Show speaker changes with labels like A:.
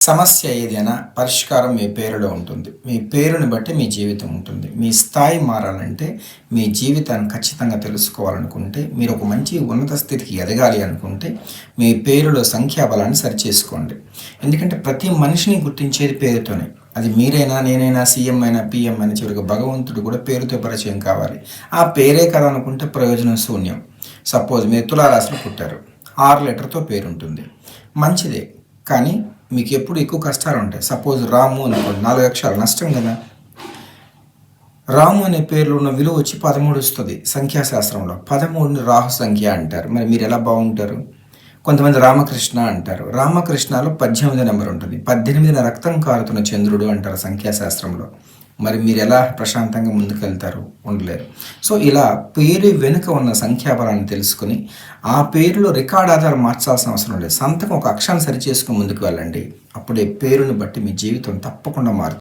A: సమస్య ఏదైనా పరిష్కారం మీ పేరులో ఉంటుంది. మీ పేరుని బట్టి మీ జీవితం ఉంటుంది. మీ స్థాయి మారాలంటే, మీ జీవితాన్ని ఖచ్చితంగా తెలుసుకోవాలనుకుంటే, మీరు ఒక మంచి ఉన్నత స్థితికి ఎదగాలి అనుకుంటే, మీ పేరులో సంఖ్యాబలాన్ని సరిచేసుకోండి. ఎందుకంటే ప్రతి మనిషిని గుర్తించేది పేరుతోనే. అది మీరైనా, నేనైనా, సీఎం అయినా, పీఎం అయినా చివరికి భగవంతుడు కూడా పేరుతో పరిచయం కావాలి. ఆ పేరే కదా అనుకుంటే ప్రయోజనం శూన్యం. సపోజ్ మీరు తులారాశిలో పుట్టారు. 6 లెటర్‌తో పేరుంటుంది. మంచిదే. కానీ మీకు ఎప్పుడు ఎక్కువ కష్టాలు ఉంటాయి. సపోజ్ రాము అనుకోండి, 4 అక్షరాలు నష్టం కదా. రాము అనే పేర్లో ఉన్న విలువ వచ్చి 13 వస్తుంది సంఖ్యాశాస్త్రంలో. 13ని రాహు సంఖ్య అంటారు. మరి మీరు ఎలా బాగుంటారు? కొంతమంది రామకృష్ణ అంటారు. రామకృష్ణలో 18 నెంబర్ ఉంటుంది. 18న రక్తం కారుతున్న చంద్రుడు అంటారు సంఖ్యాశాస్త్రంలో. మరి మీరు ఎలా ప్రశాంతంగా ముందుకెళ్తారు? ఉండలేరు. సో ఇలా పేరు వెనుక ఉన్న సంఖ్యాబలాన్ని తెలుసుకుని, ఆ పేరులో రికార్డ్ ఆధారం మార్చాల్సిన అవసరం లేదు. సంతకం ఒక అక్షరాన్ని సరిచేసుకొని ముందుకు వెళ్ళండి. అప్పుడే పేరుని బట్టి మీ జీవితం తప్పకుండా మారుతుంది.